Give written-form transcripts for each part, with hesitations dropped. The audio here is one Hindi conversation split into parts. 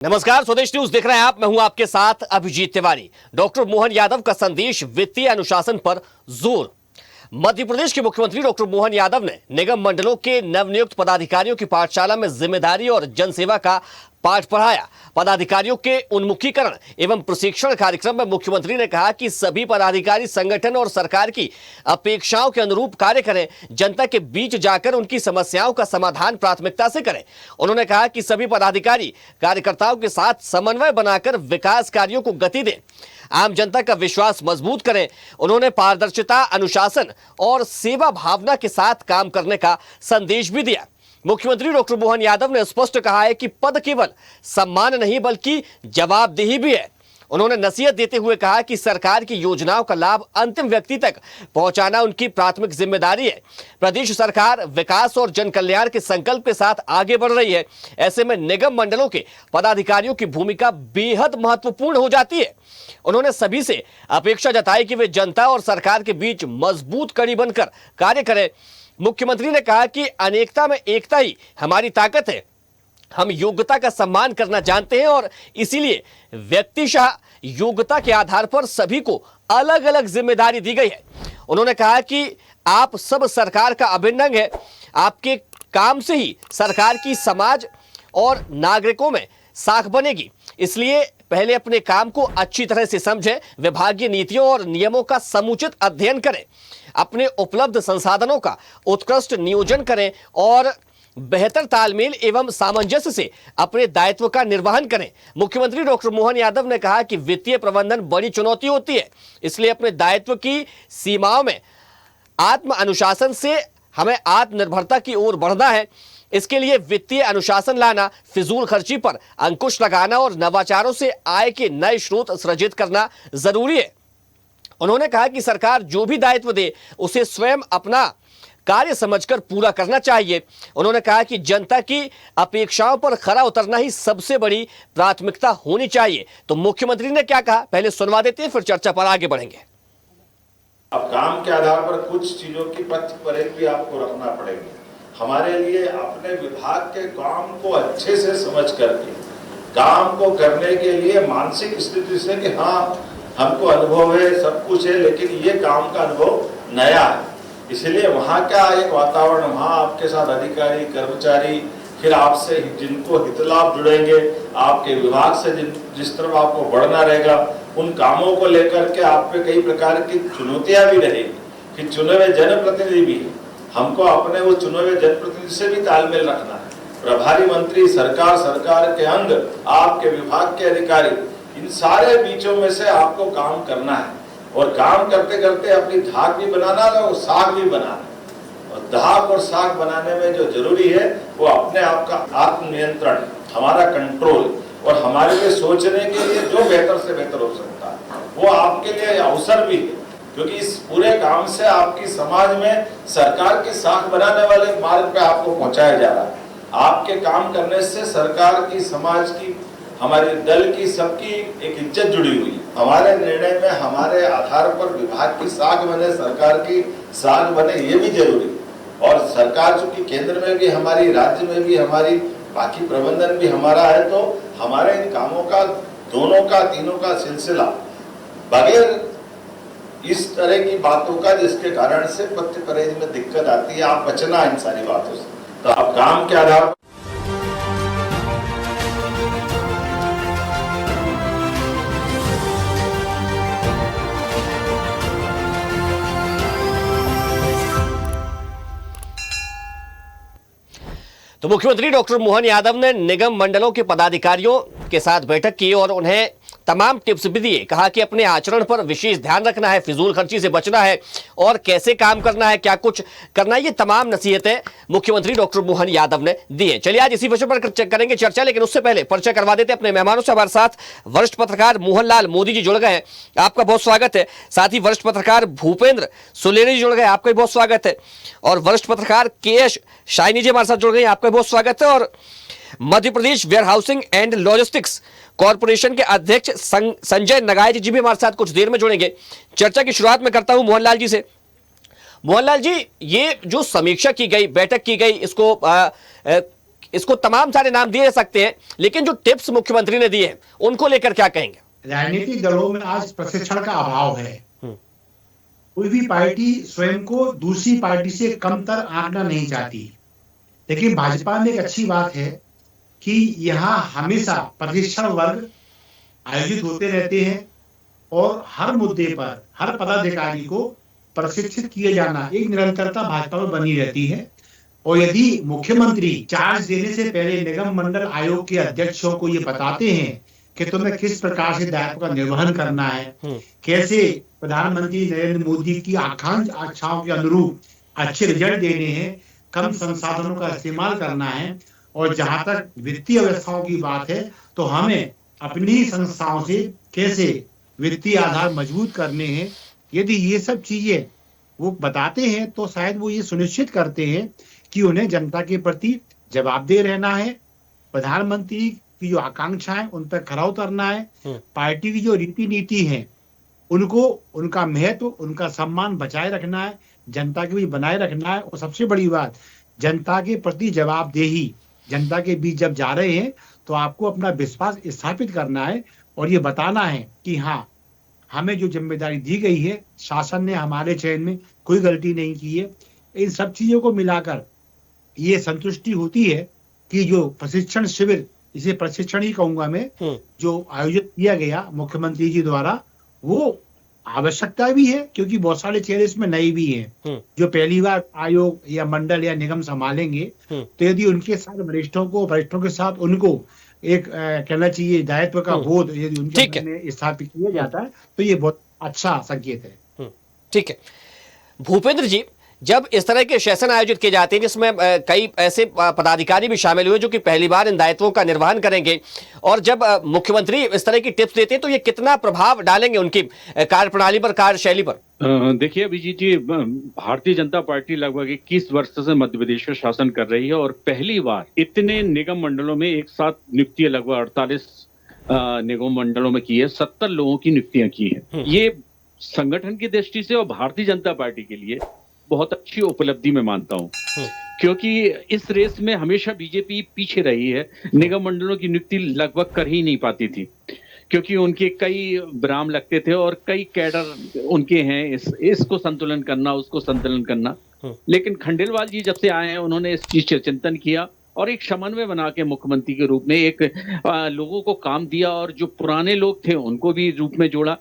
नमस्कार, स्वदेश न्यूज देख रहे हैं आप। मैं हूं आपके साथ अभिजीत तिवारी। डॉक्टर मोहन यादव का संदेश, वित्तीय अनुशासन पर जोर। मध्य प्रदेश के मुख्यमंत्री डॉक्टर मोहन यादव ने निगम मंडलों के नवनियुक्त पदाधिकारियों की पाठशाला में जिम्मेदारी और जनसेवा का पाठ पढ़ाया। पदाधिकारियों के उन्मुखीकरण एवं प्रशिक्षण कार्यक्रम में मुख्यमंत्री ने कहा कि सभी पदाधिकारी संगठन और सरकार की अपेक्षाओं के अनुरूप कार्य करें, जनता के बीच जाकर उनकी समस्याओं का समाधान प्राथमिकता से करें। उन्होंने कहा कि सभी पदाधिकारी कार्यकर्ताओं के साथ समन्वय बनाकर विकास कार्यों को गति दें, आम जनता का विश्वास मजबूत करें। उन्होंने पारदर्शिता, अनुशासन और सेवा भावना के साथ काम करने का संदेश भी दिया। मुख्यमंत्री डॉक्टर मोहन यादव ने स्पष्ट कहा है कि पद केवल सम्मान नहीं बल्कि जवाबदेही भी है। उन्होंने नसीहत देते हुए कहा कि सरकार की योजनाओं का लाभ अंतिम व्यक्ति तक पहुंचाना उनकी प्राथमिक जिम्मेदारी है। प्रदेश सरकार विकास और जन कल्याण के संकल्प के साथ आगे बढ़ रही है। ऐसे में निगम मंडलों के पदाधिकारियों की भूमिका बेहद महत्वपूर्ण हो जाती है। उन्होंने सभी से अपेक्षा जताई कि वे जनता और सरकार के बीच मजबूत कड़ी बनकर कार्य करें। मुख्यमंत्री ने कहा कि अनेकता में एकता ही हमारी ताकत है। हम योग्यता का सम्मान करना जानते हैं और इसीलिए व्यक्तिशः योग्यता के आधार पर सभी को अलग अलग जिम्मेदारी दी गई है। उन्होंने कहा कि आप सब सरकार का अभिन्न अंग है। आपके काम से ही सरकार की समाज और नागरिकों में साख बनेगी। इसलिए पहले अपने काम को अच्छी तरह से समझें, विभागीय नीतियों और नियमों का समुचित अध्ययन करें, अपने उपलब्ध संसाधनों का उत्कृष्ट नियोजन करें और बेहतर तालमेल एवं सामंजस्य से अपने दायित्व का निर्वहन करें। मुख्यमंत्री डॉक्टर मोहन यादव ने कहा कि वित्तीय प्रबंधन बड़ी चुनौती होती है, इसलिए अपने दायित्व की सीमाओं में आत्म अनुशासन से हमें आत्मनिर्भरता की ओर बढ़ना है। इसके लिए वित्तीय अनुशासन लाना, फिजूल खर्ची पर अंकुश लगाना और नवाचारों से आय के नए स्रोत सृजित करना जरूरी है। उन्होंने कहा कि सरकार जो भी दायित्व दे उसे स्वयं अपना कार्य समझकर पूरा करना चाहिए। उन्होंने कहा कि जनता की अपेक्षाओं पर खरा उतरना ही सबसे बड़ी प्राथमिकता होनी चाहिए। तो मुख्यमंत्री ने क्या कहा, पहले सुनवा देते हैं, फिर चर्चा पर आगे बढ़ेंगे। अब काम के आधार पर कुछ चीजों की पथ भी आपको रखना पड़ेगी। हमारे लिए अपने विभाग के काम को अच्छे से समझ करके काम को करने के लिए मानसिक स्थिति से कि हाँ हमको अनुभव है, सब कुछ है, लेकिन ये काम का अनुभव नया है। इसलिए वहाँ का एक वातावरण, वहाँ आपके साथ अधिकारी, कर्मचारी, फिर आपसे जिनको हित लाभ जुड़ेंगे, आपके विभाग से जिस तरफ आपको बढ़ना रहेगा, उन कामों को लेकर के आप पे कई प्रकार की चुनौतियां भी रहेगी। फिर चुने हुए जनप्रतिनिधि भी, हमको अपने वो चुने हुए जनप्रतिनिधि से भी तालमेल रखना है। प्रभारी मंत्री, सरकार के अंग, आपके विभाग के अधिकारी, इन सारे बीचों में से आपको काम करना है और काम करते करते अपनी धाक भी बनाना है और साख भी बनाना। और धाक और साख बनाने में जो जरूरी है वो अपने आप का आत्मनियंत्रण, हमारा कंट्रोल और हमारे लिए सोचने के लिए जो बेहतर से बेहतर हो सकता है वो आपके लिए अवसर भी है, क्योंकि इस पूरे काम से आपकी समाज में सरकार की साख बनाने वाले मार्ग पे आपको पहुंचाया जा रहा है। आपके काम करने से सरकार की, समाज की, हमारे दल की, सबकी एक इज्जत जुड़ी हुई है। हमारे निर्णय में हमारे आधार पर विभाग की साख बने, सरकार की साख बने, ये भी जरूरी है। और सरकार चूंकि केंद्र में भी हमारी, राज्य में भी हमारी, बाकी प्रबंधन भी हमारा है, तो हमारे इन कामों का, दोनों का, तीनों का सिलसिला बगैर इस तरह की बातों का जिसके कारण से पत्र परहेज में दिक्कत आती है, आप बचना इन सारी बातों से। तो आप काम के आधार पर तो मुख्यमंत्री डॉक्टर मोहन यादव ने निगम मंडलों के पदाधिकारियों के साथ बैठक की और उन्हें तमाम टिप्स भी दिए। कहा कि अपने आचरण पर विशेष ध्यान रखना है, फिजूल खर्ची से बचना है और कैसे काम करना है, क्या कुछ करना है, ये तमाम नसीहतें मुख्यमंत्री डॉक्टर मोहन यादव ने दी है। चलिए आज इसी विषय पर करेंगे चर्चा, लेकिन उससे पहले परिचय करवा देते अपने मेहमानों से। हमारे साथ वरिष्ठ पत्रकार मोहनलाल मोदी जी जुड़ गए हैं, आपका बहुत स्वागत है। साथ ही वरिष्ठ पत्रकार भूपेंद्र सुलेरी जी जुड़ गए, आपका भी बहुत स्वागत है। और वरिष्ठ पत्रकार के.एस. शाइनी जी हमारे साथ जुड़ गए, आपका बहुत स्वागत है। और Madhya Pradesh warehousing and logistics corporation के अध्यक्ष संजय नगायत जी भी हमारे साथ कुछ देर में जुड़ेंगे। चर्चा की शुरुआत में करता हूं मोहनलाल जी से। मोहनलाल जी, ये जो समीक्षा की गई, बैठक की गई, इसको इसको तमाम सारे नाम दिए जा सकते हैं, लेकिन जो टिप्स मुख्यमंत्री ने दिए हैं उनको लेकर क्या कहेंगे? राजनीतिक दलों में आज प्रशिक्षण का अभाव है। कोई भी पार्टी स्वयं को दूसरी पार्टी से कमतर आंकना नहीं चाहती, लेकिन भाजपा में एक अच्छी बात है कि यहाँ हमेशा प्रशिक्षण वर्ग आयोजित होते रहते हैं और हर मुद्दे पर हर पदाधिकारी को प्रशिक्षित किए जाना एक निरंतरता भाजपा में बनी रहती है। और यदि मुख्यमंत्री चार्ज देने से पहले निगम मंडल आयोग के अध्यक्षों को ये बताते हैं कि तुम्हें किस प्रकार से दायित्व का निर्वहन करना है, कैसे प्रधानमंत्री नरेंद्र मोदी की आकांक्षाओं के अनुरूप अच्छे रिजल्ट देने हैं, कम संसाधनों का इस्तेमाल करना है, और जहां तक वित्तीय व्यवस्थाओं की बात है तो हमें अपनी संस्थाओं से कैसे वित्तीय आधार मजबूत करने हैं, यदि ये सब चीजें वो बताते हैं तो शायद वो ये सुनिश्चित करते हैं कि उन्हें जनता के प्रति जवाबदेह रहना है, प्रधानमंत्री की जो आकांक्षा है उन पर खरा उतरना है, पार्टी की जो रीति नीति है उनको उनका महत्व उनका सम्मान बचाए रखना है, जनता के बीच बनाए रखना है, और सबसे बड़ी बात जनता के प्रति जवाबदेही। जनता के बीच जब जा रहे हैं तो आपको अपना विश्वास स्थापित करना है और ये बताना है कि हाँ, हमें जो जिम्मेदारी दी गई है, शासन ने हमारे चयन में कोई गलती नहीं की है। इन सब चीजों को मिलाकर ये संतुष्टि होती है कि जो प्रशिक्षण शिविर, इसे प्रशिक्षण ही कहूंगा मैं, जो आयोजित किया गया मुख्यमंत्री जी द्वारा, वो आवश्यकता भी है क्योंकि बहुत सारे चेहरे इसमें नए भी हैं जो पहली बार आयोग या मंडल या निगम संभालेंगे। तो यदि उनके साथ वरिष्ठों के साथ उनको एक कहना चाहिए दायित्व का बोध यदि उनके अंदर में स्थापित किया जाता है तो ये बहुत अच्छा संकेत है। ठीक है भूपेंद्र जी, जब इस तरह के सेशन आयोजित किए जाते हैं जिसमें कई ऐसे पदाधिकारी भी शामिल हुए जो कि पहली बार इन दायित्वों का निर्वहन करेंगे, और जब मुख्यमंत्री इस तरह की टिप्स देते हैं तो ये कितना प्रभाव डालेंगे उनकी कार्यप्रणाली पर, कार्यशैली पर? देखिए अभिजीत जी, भारतीय जनता पार्टी लगभग 21 वर्ष से मध्य प्रदेश में शासन कर रही है और पहली बार इतने निगम मंडलों में एक साथ नियुक्ति लगभग 48 निगम मंडलों में की है, 70 लोगों की नियुक्तियां की है। ये संगठन की दृष्टि से और भारतीय जनता पार्टी के लिए बहुत अच्छी उपलब्धि मैं मानता हूं, क्योंकि इस रेस में हमेशा बीजेपी पीछे रही है। निगम मंडलों की नियुक्ति लगभग कर ही नहीं पाती थी क्योंकि उनके कई विराम लगते थे और कई कैडर उनके हैं, इसको संतुलन करना, उसको संतुलन करना। लेकिन खंडेलवाल जी जब से आए हैं उन्होंने इस चीज का चिंतन किया और एक समन्वय बना के मुख्यमंत्री के रूप में एक लोगों को काम दिया और जो पुराने लोग थे उनको भी रूप में जोड़ा।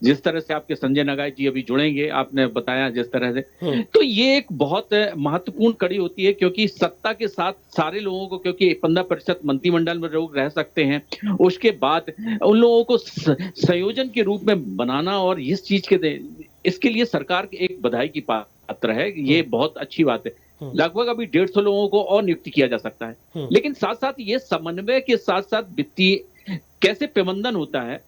जिस तरह से आपके संजय नगाई जी अभी जुड़ेंगे, आपने बताया जिस तरह से, तो ये एक बहुत महत्वपूर्ण कड़ी होती है क्योंकि सत्ता के साथ सारे लोगों को, क्योंकि 15% मंत्रिमंडल में लोग रह सकते हैं, उसके बाद उन लोगों को संयोजन के रूप में बनाना और इस चीज के इसके लिए सरकार एक बधाई की पात्र है। ये बहुत अच्छी बात है। लगभग अभी 150 लोगों को और नियुक्त किया जा सकता है, लेकिन साथ साथ ये समन्वय के साथ साथ वित्तीय कैसे प्रबंधन होता है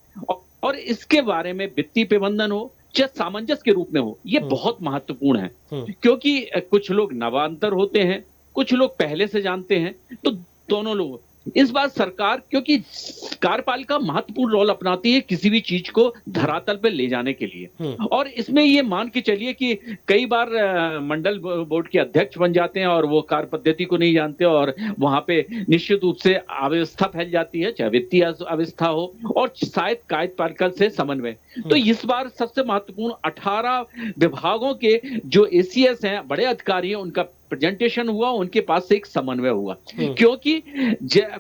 और इसके बारे में वित्तीय प्रबंधन हो चाहे सामंजस्य के रूप में हो, ये बहुत महत्वपूर्ण है क्योंकि कुछ लोग नवांतर होते हैं, कुछ लोग पहले से जानते हैं, तो दोनों लोग इस बार सरकार, क्योंकि कार्यपालिका महत्वपूर्ण रोल अपनाती है किसी भी चीज को धरातल पे ले जाने के लिए, और इसमें ये मान के चलिए कि कई बार मंडल बोर्ड के अध्यक्ष बन जाते हैं और वो कार्य पद्धति को नहीं जानते और वहां पे निश्चित रूप से अव्यवस्था फैल जाती है, चाहे वित्तीय अव्यवस्था हो और शायद कार्यपालिका से समन्वय। तो इस बार सबसे महत्वपूर्ण 18 विभागों के जो एसीएस हैं, बड़े अधिकारी हैं, उनका प्रेजेंटेशन हुआ, उनके पास से एक समन्वय हुआ, क्योंकि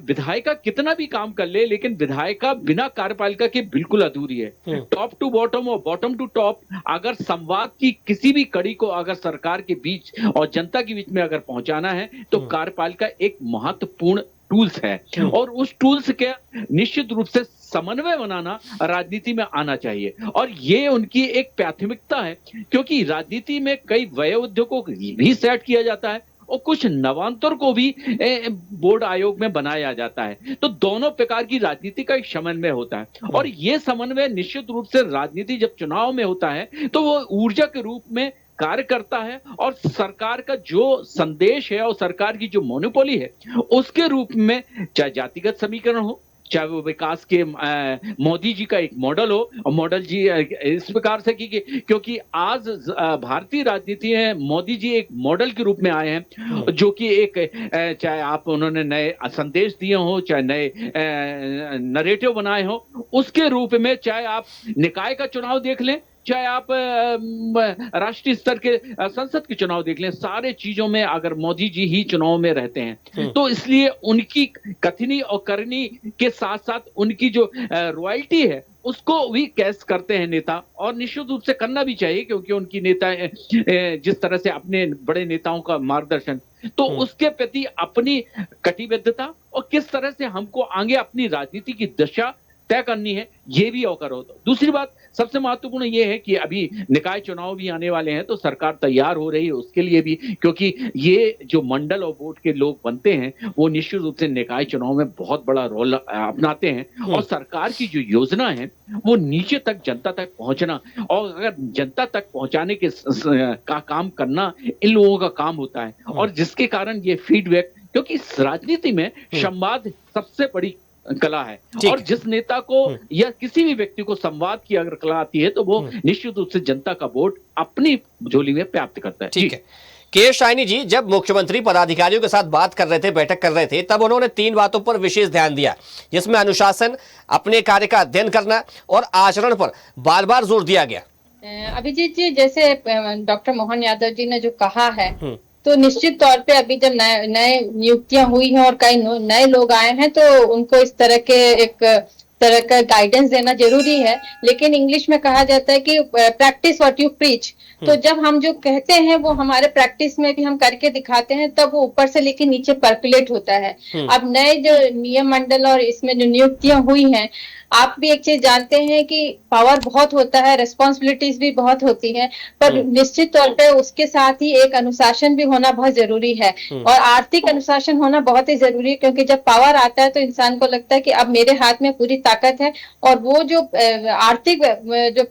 विधायिका कितना भी काम कर ले लेकिन विधायिका बिना कार्यपालिका के बिल्कुल अधूरी है। टॉप टू बॉटम और बॉटम टू टॉप अगर संवाद की किसी भी कड़ी को अगर सरकार के बीच और जनता के बीच में अगर पहुंचाना है तो कार्यपालिका एक महत्वपूर्ण टूल्स है और उस टूल्स के निश्चित रूप से समन्वय बनाना राजनीति में आना चाहिए और ये उनकी एक प्राथमिकता है, क्योंकि राजनीति में कई वयोवृद्धों को भी सेट किया जाता है और कुछ नवांतर को भी बोर्ड आयोग में बनाया जाता है। तो दोनों प्रकार की राजनीति का एक समन्वय होता है और ये समन्वय निश्चित रूप से राजनीति जब चुनाव में होता है तो वो ऊर्जा के रूप में कार्य करता है और सरकार का जो संदेश है और सरकार की जो मोनोपोली है उसके रूप में, चाहे जातिगत समीकरण हो, चाहे वो विकास के मोदी जी का एक मॉडल हो, और मॉडल जी इस प्रकार से क्योंकि आज भारतीय राजनीति में मोदी जी एक मॉडल के रूप में आए हैं, जो कि एक चाहे आप उन्होंने नए संदेश दिए हो, चाहे नए नरेटिव बनाए हो, उसके रूप में चाहे आप निकाय का चुनाव देख लें, चाहे आप राष्ट्रीय स्तर के संसद के चुनाव देख लें, सारे चीजों में अगर मोदी जी ही चुनाव में रहते हैं, तो इसलिए उनकी कथनी और करनी के साथ साथ उनकी जो रॉयल्टी है उसको भी कैश करते हैं नेता, और निश्चित रूप से करना भी चाहिए, क्योंकि उनकी नेता जिस तरह से अपने बड़े नेताओं का मार्गदर्शन, तो उसके प्रति अपनी कटिबद्धता और किस तरह से हमको आगे अपनी राजनीति की दिशा तय करनी है, ये भी अवकर हो। दूसरी बात सबसे महत्वपूर्ण ये है कि अभी निकाय चुनाव भी आने वाले हैं, तो सरकार तैयार हो रही है उसके लिए भी, क्योंकि ये जो मंडल और बोर्ड के लोग बनते हैं वो निश्चित रूप से निकाय चुनाव में बहुत बड़ा रोल अपनाते हैं, और सरकार की जो योजना है वो नीचे तक जनता तक पहुंचना, और अगर जनता तक पहुंचाने के का काम करना इन लोगों का काम होता है, और जिसके कारण ये फीडबैक, क्योंकि इस राजनीति में संवाद सबसे बड़ी कला है, और जिस नेता को या किसी भी व्यक्ति को संवाद की अगर कला आती है, तो वो निश्चित रूप से जनता का वोट अपनी झोली में प्राप्त करता है। ठीक है। के शाइनी जी, जब मुख्यमंत्री पदाधिकारियों के साथ बात कर रहे थे, बैठक कर रहे थे, तब उन्होंने 3 बातों पर विशेष ध्यान दिया, जिसमें अनुशासन, अपने कार्य का अध्ययन करना और आचरण पर बार बार जोर दिया गया। अभिजीत जी, जैसे डॉक्टर मोहन यादव जी ने जो कहा है, तो निश्चित तौर पे अभी जब नए नियुक्तियां हुई हैं और कई नए लोग आए हैं, तो उनको इस तरह के एक तरह का गाइडेंस देना जरूरी है। लेकिन इंग्लिश में कहा जाता है कि प्रैक्टिस व्हाट यू प्रीच। तो जब हम जो कहते हैं वो हमारे प्रैक्टिस में भी हम करके दिखाते हैं, तब वो ऊपर से लेके नीचे पर्कुलेट होता है। अब नए जो नियम मंडल और इसमें जो नियुक्तियां हुई हैं, आप भी एक चीज जानते हैं कि पावर बहुत होता है, रिस्पॉन्सिबिलिटीज भी बहुत होती हैं, पर निश्चित तौर पे उसके साथ ही एक अनुशासन भी होना बहुत जरूरी है, और आर्थिक अनुशासन होना बहुत ही जरूरी है, क्योंकि जब पावर आता है तो इंसान को लगता है कि अब मेरे हाथ में पूरी ताकत है, और वो जो आर्थिक जो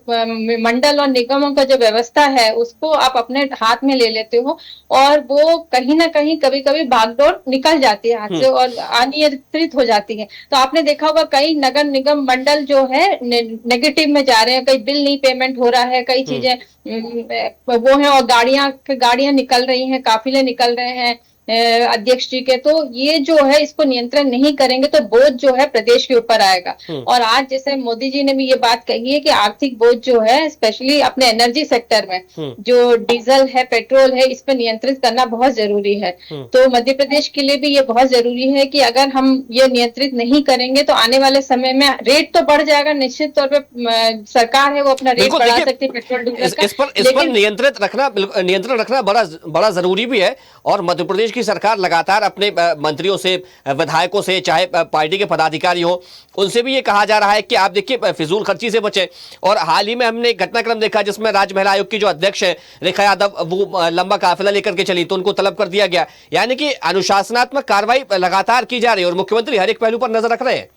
मंडल और निगमों का जो व्यवस्था है उसको आप अपने हाथ में ले लेते हो, और वो कहीं ना कहीं कभी कभी बागडोर निकल जाती है हाथ से और अनियंत्रित हो जाती है। तो आपने देखा होगा कई नगर निगम मंडल जो है नेगेटिव में जा रहे हैं, कई बिल नहीं पेमेंट हो रहा है, कई चीजें वो है, और गाड़ियां निकल रही हैं, काफिले निकल रहे हैं अध्यक्ष जी के। तो ये जो है इसको नियंत्रण नहीं करेंगे तो बोझ जो है प्रदेश के ऊपर आएगा। और आज जैसे मोदी जी ने भी ये बात कही है कि आर्थिक बोझ जो है स्पेशली अपने एनर्जी सेक्टर में जो डीजल है, पेट्रोल है, इस पर नियंत्रित करना बहुत जरूरी है। तो मध्य प्रदेश के लिए भी ये बहुत जरूरी है कि अगर हम ये नियंत्रित नहीं करेंगे तो आने वाले समय में रेट तो बढ़ जाएगा, निश्चित तौर पर सरकार है वो अपना रेट बढ़ा सकती है पेट्रोल डीजल का। इस पर नियंत्रण रखना बड़ा जरूरी भी है, और मध्य प्रदेश की सरकार लगातार अपने मंत्रियों से, विधायकों से, चाहे पार्टी के पदाधिकारी हो, उनसे भी ये कहा जा रहा है कि आप देखिए फिजूल खर्ची से बचें। और हाल ही में हमने घटनाक्रम देखा जिसमें राज्य महिला आयोग की जो अध्यक्ष है रेखा यादव, वो लंबा काफिला लेकर के चली तो उनको तलब कर दिया गया। यानी कि अनुशासनात्मक कार्रवाई लगातार की जा रही है और मुख्यमंत्री हर एक पहलू पर नजर रख रहे हैं।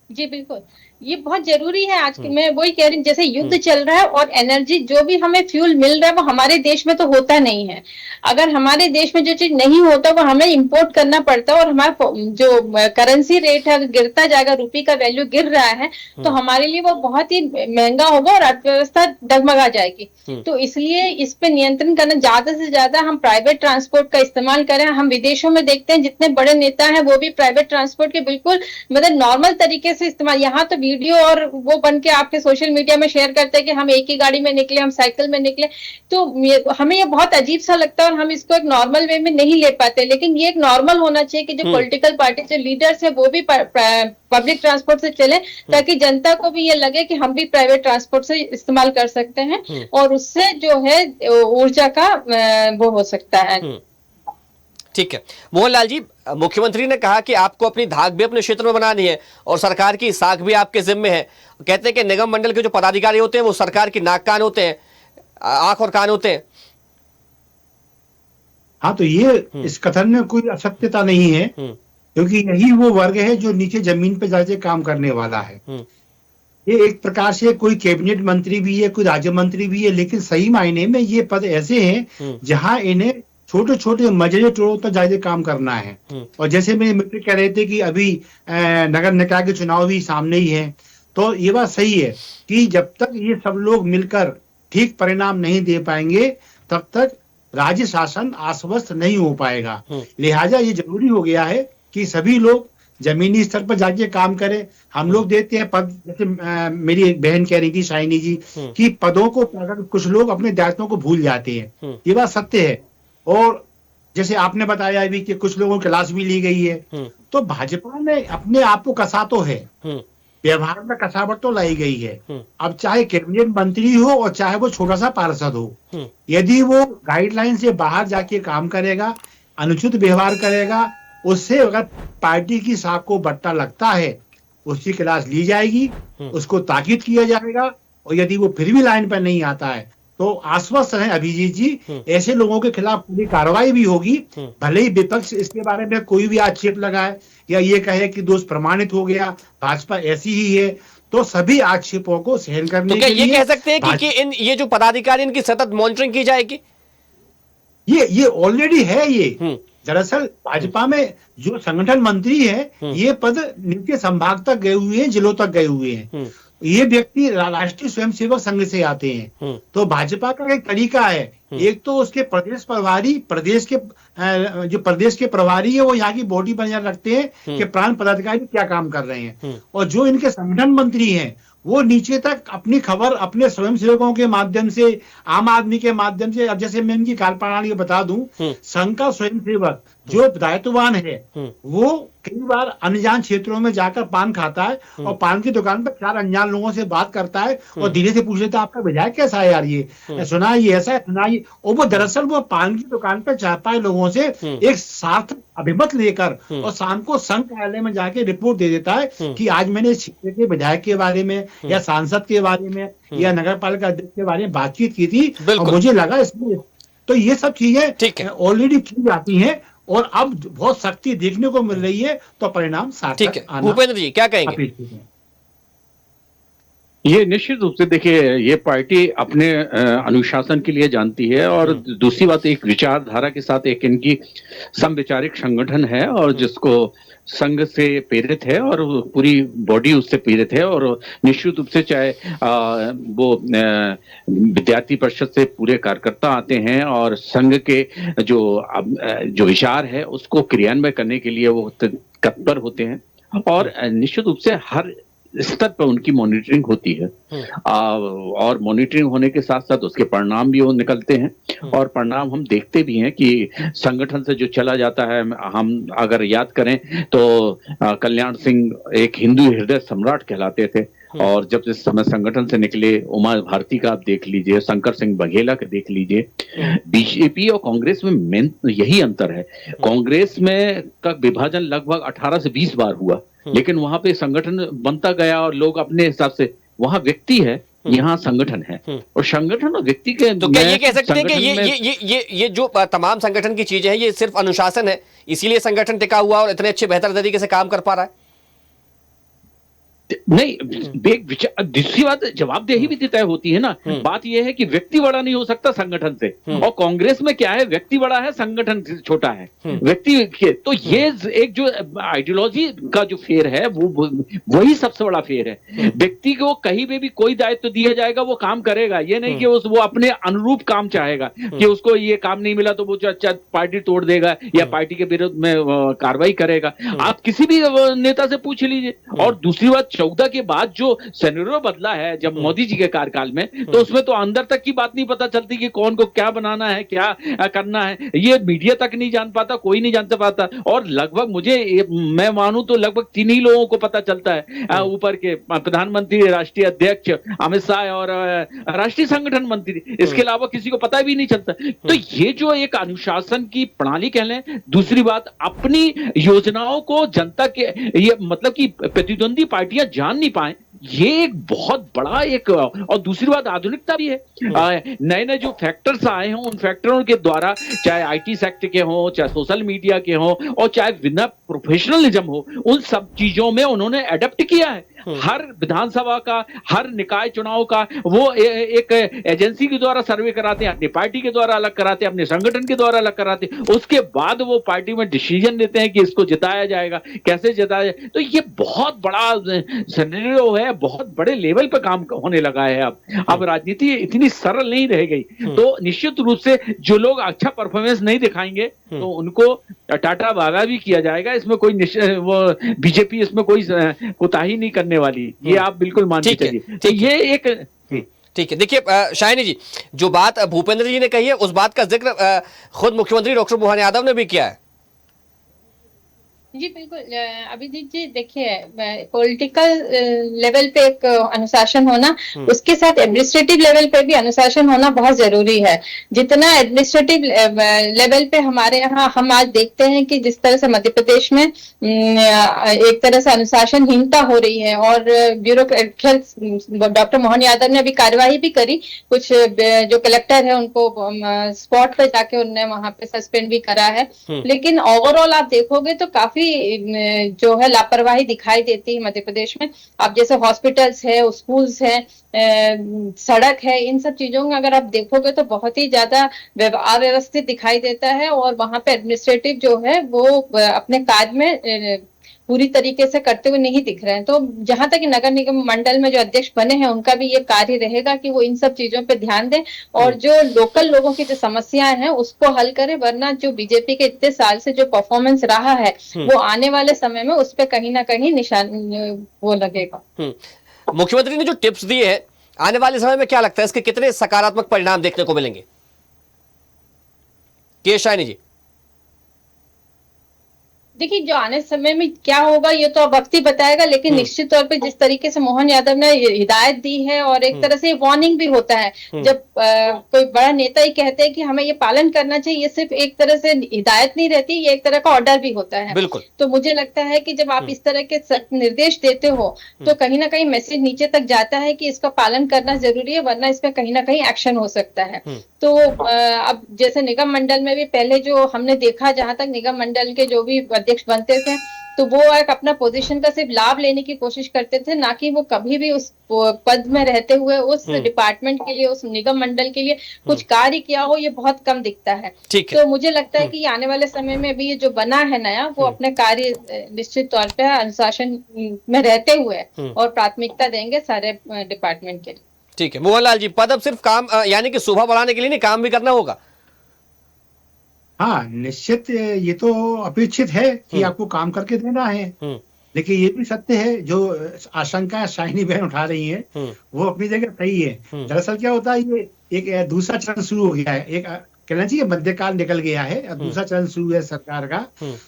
जी बिल्कुल, ये बहुत जरूरी है। आज की मैं वही कह रही हूँ, जैसे युद्ध चल रहा है और एनर्जी जो भी हमें फ्यूल मिल रहा है वो हमारे देश में तो होता नहीं है। अगर हमारे देश में जो चीज नहीं होता वो हमें इंपोर्ट करना पड़ता है, और हमारा जो करेंसी रेट है गिरता जाएगा, रुपये का वैल्यू गिर रहा है, तो हमारे लिए वो बहुत ही महंगा होगा और अर्थव्यवस्था डगमगा जाएगी। तो इसलिए इस पे नियंत्रण करना, ज्यादा से ज्यादा हम प्राइवेट ट्रांसपोर्ट का इस्तेमाल करें। हम विदेशों में देखते हैं जितने बड़े नेता हैं वो भी प्राइवेट ट्रांसपोर्ट के बिल्कुल मतलब नॉर्मल तरीके से इस्तेमाल, यहाँ तो वीडियो और वो बन के आपके सोशल मीडिया में शेयर करते हैं कि हम एक ही गाड़ी में निकले, हम साइकिल में निकले, तो हमें ये बहुत अजीब सा लगता है और हम इसको एक नॉर्मल वे में नहीं ले पाते। लेकिन ये एक नॉर्मल होना चाहिए कि जो पॉलिटिकल पार्टी जो लीडर्स है वो भी पब्लिक ट्रांसपोर्ट से चले, ताकि जनता को भी ये लगे कि हम भी प्राइवेट ट्रांसपोर्ट से इस्तेमाल कर सकते हैं, और उससे जो है ऊर्जा का वो हो सकता है। ठीक है मोहनलाल जी, मुख्यमंत्री ने कहा कि आपको अपनी धाक भी अपने क्षेत्र में बनानी है और सरकार की साख भी आपके जिम्मे है। कहते हैं कि निगम मंडल के जो पदाधिकारी होते हैं वो सरकार की नाक कान होते हैं, आंख और कान होते हैं। हाँ, तो ये इस कथन में कोई असत्यता नहीं है, क्योंकि यही वो वर्ग है जो नीचे जमीन पे जाके काम करने वाला है। ये एक प्रकार से कोई कैबिनेट मंत्री भी है, कोई राज्य मंत्री भी है, लेकिन सही मायने में ये पद ऐसे हैं जहां इन्हें छोटे छोटे मजेदार टोलों तक जाके काम करना है। और जैसे मेरे मित्र कह रहे थे कि अभी नगर निकाय के चुनाव भी सामने ही है, तो ये बात सही है कि जब तक ये सब लोग मिलकर ठीक परिणाम नहीं दे पाएंगे तब तक राज्य शासन आश्वस्त नहीं हो पाएगा। लिहाजा ये जरूरी हो गया है कि सभी लोग जमीनी स्तर पर जाके काम करें। हम लोग देते हैं पद, जैसे मेरी एक बहन कह रही थी शाइनी जी कि पदों को कुछ लोग अपने दायित्वों को भूल जाते हैं, ये बात सत्य है। और जैसे आपने बताया अभी कि कुछ लोगों की क्लास भी ली गई है, तो भाजपा ने अपने आप को कसा तो है, व्यवहार में कसावट तो लाई गई है। अब चाहे कैबिनेट मंत्री हो और चाहे वो छोटा सा पार्षद हो, यदि वो गाइडलाइन से बाहर जाके काम करेगा, अनुचित व्यवहार करेगा, उससे अगर पार्टी की साख को बट्टा लगता है, उसकी क्लास ली जाएगी, उसको ताकीद किया जाएगा। और यदि वो फिर भी लाइन पर नहीं आता है तो आश्वस्त है अभिजीत जी, ऐसे लोगों के खिलाफ पूरी कार्रवाई भी होगी। भले ही विपक्ष इसके बारे में कोई भी आक्षेप लगाए या ये कहे कि दोष प्रमाणित हो गया, भाजपा ऐसी ही है, तो सभी आक्षेपों को सहन करने तो क्या के ये लिए कह सकते हैं कि ये जो पदाधिकारी इनकी सतत मॉनिटरिंग की जाएगी? ये ऑलरेडी है। ये दरअसल भाजपा में जो संगठन मंत्री है, ये पद नीचे संभाग तक गए हुए हैं, जिलों तक गए हुए हैं। ये व्यक्ति राष्ट्रीय स्वयंसेवक संघ से आते हैं। तो भाजपा का एक तरीका है, एक तो उसके प्रदेश प्रभारी, जो प्रदेश के प्रभारी है वो यहाँ की बॉडी पर नजर रखते हैं कि प्रांत पदाधिकारी क्या काम कर रहे हैं, और जो इनके संगठन मंत्री हैं वो नीचे तक अपनी खबर अपने स्वयंसेवकों के माध्यम से, आम आदमी के माध्यम से। अब जैसे मैं इनकी कार्यप्रणाली बता दूं, संघ का स्वयंसेवक जो दायित्ववान है वो कई बार अनजान क्षेत्रों में जाकर पान खाता है और पान की दुकान पर 4 अनजान लोगों से बात करता है और धीरे से पूछ लेता है आपका विधायक कैसा है यार, ये सुना ये ऐसा है, सुना ये। और वो दरअसल वो पान की दुकान पर चाहपाई लोगों से एक सार्थक अभिमत लेकर और शाम को संघ कार्यालय में जाके रिपोर्ट दे देता है कि आज मैंने इस क्षेत्र के विधायक के बारे में या सांसद के बारे में या नगर पालिका अध्यक्ष के बारे में बातचीत की थी और मुझे लगा इसमें। तो ये सब चीजें ऑलरेडी की जाती हैं और अब बहुत सख्ती देखने को मिल रही है, तो परिणाम सार्थक आना। भूपेंद्र जी क्या कहेंगे? ये निश्चित रूप से देखिए, ये पार्टी अपने अनुशासन के लिए जानती है, और दूसरी बात एक विचारधारा के साथ एक इनकी समविचारिक संगठन है और जिसको संघ से प्रेरित है और पूरी बॉडी उससे प्रेरित है। और निश्चित रूप से चाहे वो विद्यार्थी परिषद से पूरे कार्यकर्ता आते हैं और संघ के जो विचार है उसको क्रियान्वयन करने के लिए वो तत्पर होते हैं, और निश्चित रूप से हर स्तर पर उनकी मॉनिटरिंग होती है। और मॉनिटरिंग होने के साथ साथ उसके परिणाम भी वो निकलते हैं, और परिणाम हम देखते भी हैं कि संगठन से जो चला जाता है, हम अगर याद करें तो कल्याण सिंह एक हिंदू हृदय सम्राट कहलाते थे, और जब इस समय संगठन से निकले उमा भारती का आप देख लीजिए, शंकर सिंह बघेला का देख लीजिए। बीजेपी और कांग्रेस में मेन यही अंतर है, कांग्रेस में का विभाजन लगभग 18 से 20 बार हुआ, लेकिन वहां पे संगठन बनता गया और लोग अपने हिसाब से, वहां व्यक्ति है, यहाँ संगठन है, और संगठन और व्यक्ति के। तो क्या ये कह सकते हैं कि ये जो तमाम संगठन की चीजें हैं ये सिर्फ अनुशासन है, इसीलिए संगठन टिका हुआ और इतने अच्छे बेहतर तरीके से काम कर पा रहा है? नहीं, दूसरी बात जवाबदेही भी तय होती है ना। बात यह है कि व्यक्ति बड़ा नहीं हो सकता संगठन से, और कांग्रेस में क्या है, व्यक्ति बड़ा है, संगठन छोटा है। व्यक्ति तो ये एक जो आइडियोलॉजी का जो फेर है वही सबसे बड़ा फेर है। व्यक्ति को कहीं पे भी कोई दायित्व दिया जाएगा वो काम करेगा, ये नहीं कि वो अपने अनुरूप काम चाहेगा कि उसको ये काम नहीं मिला तो वो पार्टी तोड़ देगा या पार्टी के विरुद्ध में कार्रवाई करेगा। आप किसी भी नेता से पूछ लीजिए। और दूसरी बात, 14 के बाद जो सिनेरियो बदला है जब मोदी जी के कार्यकाल में, तो उसमें तो अंदर तक की बात नहीं पता चलती कि कौन को क्या बनाना है, क्या करना है, ये मीडिया तक नहीं जान पाता, कोई नहीं जानता पाता। और लगभग मैं मानूं तो लगभग 3 ही लोगों को पता चलता है, ऊपर के प्रधानमंत्री, राष्ट्रीय अध्यक्ष अमित शाह और राष्ट्रीय संगठन मंत्री, इसके अलावा किसी को पता भी नहीं चलता। तो ये जो एक अनुशासन की प्रणाली कह लें, दूसरी बात अपनी योजनाओं को जनता के, ये मतलब कि प्रतिद्वंदी पार्टियां जान नहीं पाए, ये एक बहुत बड़ा एक। और दूसरी बात आधुनिकता भी है, नए नए जो फैक्टर्स आए हैं उन फैक्टरों के द्वारा, चाहे आईटी सेक्टर के हो, चाहे सोशल मीडिया के हो, और चाहे बिना प्रोफेशनलिज्म हो, उन सब चीजों में उन्होंने एडेप्ट किया है। हर विधानसभा का, हर निकाय चुनाव का वो एक एजेंसी के द्वारा सर्वे कराते हैं, अपनी पार्टी के द्वारा अलग कराते हैं, अपने संगठन के द्वारा अलग कराते हैं, उसके बाद वो पार्टी में डिसीजन लेते हैं कि इसको जिताया जाएगा, कैसे जिताया जाए। तो ये बहुत बड़ा सिनेरियो है, बहुत बड़े लेवल पे काम होने लगा है। अब राजनीति इतनी सरल नहीं रह गई। तो निश्चित रूप से जो लोग अच्छा परफॉर्मेंस नहीं दिखाएंगे तो उनको टाटा बागा भी किया जाएगा। इसमें कोई वो बीजेपी इसमें कोई कोताही नहीं करने वाली, ये आप बिल्कुल मान के चलिए। तो ये एक ठीक है। देखिए शाइनी जी, जो बात भूपेंद्र जी ने कही है उस बात का जिक्र खुद मुख्यमंत्री डॉक्टर मोहन यादव ने भी किया है। जी बिल्कुल। अभिजीत जी देखिए, पॉलिटिकल लेवल पे एक अनुशासन होना, उसके साथ एडमिनिस्ट्रेटिव लेवल पे भी अनुशासन होना बहुत जरूरी है। जितना एडमिनिस्ट्रेटिव लेवल पे हमारे यहाँ हम आज देखते हैं कि जिस तरह से मध्य प्रदेश में एक तरह से अनुशासनहीनता हो रही है, और ब्यूरोक्रेट डॉक्टर मोहन यादव ने अभी कार्यवाही भी करी, कुछ जो कलेक्टर है उनको स्पॉट पे जाके उन्होंने वहां पे सस्पेंड भी करा है। लेकिन ओवरऑल आप देखोगे तो काफी जो है लापरवाही दिखाई देती है मध्य प्रदेश में। अब जैसे हॉस्पिटल्स है, स्कूल्स है, सड़क है, इन सब चीजों में अगर आप देखोगे तो बहुत ही ज्यादा अव्यवस्थित दिखाई देता है, और वहां पे एडमिनिस्ट्रेटिव जो है वो अपने कार्य में पूरी तरीके से करते हुए नहीं दिख रहे हैं। तो जहां तक नगर निगम मंडल में जो अध्यक्ष बने हैं उनका भी ये कार्य रहेगा कि वो इन सब चीजों पे ध्यान दें, और जो लोकल लोगों की जो समस्याएं हैं उसको हल करें। वरना जो बीजेपी के इतने साल से जो परफॉर्मेंस रहा है वो आने वाले समय में उस पर कहीं ना कहीं निशान वो लगेगा। मुख्यमंत्री ने जो टिप्स दिए हैं, आने वाले समय में क्या लगता है इसके कितने सकारात्मक परिणाम देखने को मिलेंगे? के शाइनी जी। देखिए, जो आने समय में क्या होगा ये तो अब वक्त ही बताएगा, लेकिन निश्चित तौर पे जिस तरीके से मोहन यादव ने हिदायत दी है, और एक तरह से वार्निंग भी होता है जब कोई बड़ा नेता ही कहते हैं कि हमें ये पालन करना चाहिए, ये सिर्फ एक तरह से हिदायत नहीं रहती, ये एक तरह का ऑर्डर भी होता है। बिल्कुल। तो मुझे लगता है कि जब आप इस तरह के निर्देश देते हो तो कहीं ना कहीं मैसेज नीचे तक जाता है कि इसका पालन करना जरूरी है, वरना इसमें कहीं ना कहीं एक्शन हो सकता है। तो अब जैसे निगम मंडल में भी पहले जो हमने देखा, जहां तक निगम मंडल के जो भी अध्यक्ष बनते थे तो वो एक अपना पोजीशन का सिर्फ लाभ लेने की कोशिश करते थे, ना कि वो कभी भी उस पद में रहते हुए उस डिपार्टमेंट के लिए, उस निगम मंडल के लिए कुछ कार्य किया हो, ये बहुत कम दिखता है। तो मुझे लगता है कि आने वाले समय में भी ये जो बना है नया, वो अपने कार्य निश्चित तौर पे अनुशासन में रहते हुए और प्राथमिकता देंगे सारे डिपार्टमेंट के लिए। ठीक है मोहन लाल जी, पद अब सिर्फ काम यानी कि शोभा बढ़ाने के लिए नहीं, काम भी करना होगा। हाँ निश्चित, ये तो अपेक्षित है कि आपको काम करके देना है, लेकिन ये भी सत्य है जो आशंका शाइनी बहन उठा रही है वो अपनी जगह सही है। दरअसल क्या होता है, ये एक दूसरा चरण शुरू हो गया है, एक कहना चाहिए मध्यकाल निकल गया है, अब दूसरा चरण शुरू है सरकार का।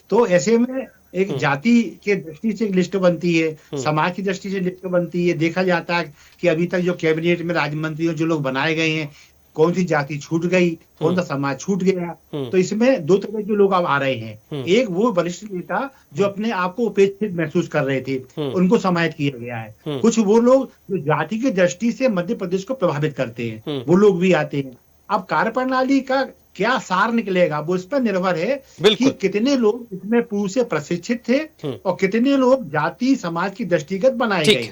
तो ऐसे में एक जाति के दृष्टि से एक लिस्ट बनती है, समाज की दृष्टि से लिस्ट बनती है। देखा जाता है कि अभी तक जो कैबिनेट में राज्य मंत्री जो लोग बनाए गए हैं, कौन सी जाति छूट गई, कौन सा समाज छूट गया। तो इसमें दो तरह के लोग अब आ रहे हैं। एक वो वरिष्ठ नेता जो अपने आप को उपेक्षित महसूस कर रहे थे, उनको समाहित किया गया है। कुछ वो लोग जो जाति की दृष्टि से मध्य प्रदेश को प्रभावित करते हैं, वो लोग भी आते हैं। अब कार्यप्रणाली का क्या सार निकलेगा वो इस पर निर्भर है कि कितने लोग इसमें पूर्व से प्रशिक्षित थे और कितने लोग जाति समाज की दृष्टिगत बनाए गए।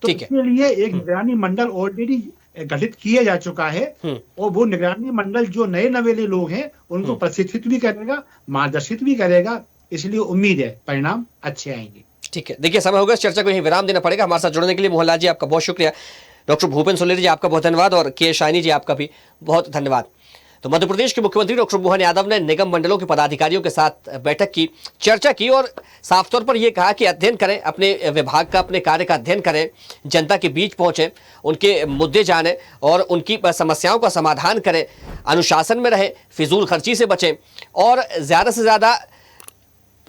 तो इसके लिए एक निगरानी मंडल ऑलरेडी गठित किया जा चुका है, और वो निगरानी मंडल जो नए नवेले लोग हैं उनको प्रशिक्षित भी करेगा, मार्गदर्शित भी करेगा। इसलिए उम्मीद है परिणाम अच्छे आएंगे। ठीक है, देखिए समय होगा, चर्चा को यहीं विराम देना पड़ेगा। हमारे साथ जुड़ने के लिए मोहनलाल जी आपका बहुत शुक्रिया, डॉक्टर भूपेंद्र सोलेरी जी आपका बहुत धन्यवाद, और के शाइनी जी आपका भी बहुत धन्यवाद। तो मध्य प्रदेश के मुख्यमंत्री डॉक्टर मोहन यादव ने निगम मंडलों के पदाधिकारियों के साथ बैठक की, चर्चा की, और साफ तौर पर यह कहा कि अध्ययन करें, अपने विभाग का, अपने कार्य का अध्ययन करें, जनता के बीच पहुंचे, उनके मुद्दे जानें और उनकी समस्याओं का समाधान करें, अनुशासन में रहें, फिजूल खर्ची से बचें, और ज़्यादा से ज़्यादा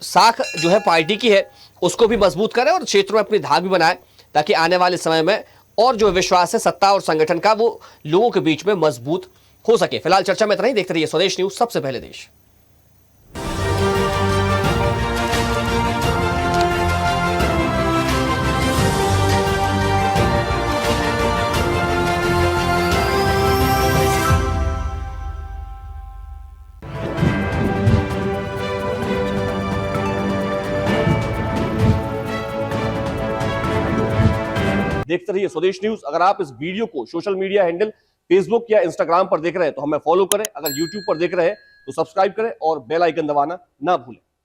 साख जो है पार्टी की है उसको भी मजबूत करें और क्षेत्रों में अपनी धाक भी बनाएं, ताकि आने वाले समय में और जो विश्वास है सत्ता और संगठन का वो लोगों के बीच में मजबूत हो सके। फिलहाल चर्चा में इतना ही। देखते रहिए स्वदेश न्यूज, सबसे पहले देश। देखते रहिए स्वदेश न्यूज। अगर आप इस वीडियो को सोशल मीडिया हैंडल फेसबुक या इंस्टाग्राम पर देख रहे हैं तो हमें फॉलो करें, अगर यूट्यूब पर देख रहे हैं तो सब्सक्राइब करें और बेल आइकन दबाना ना भूलें।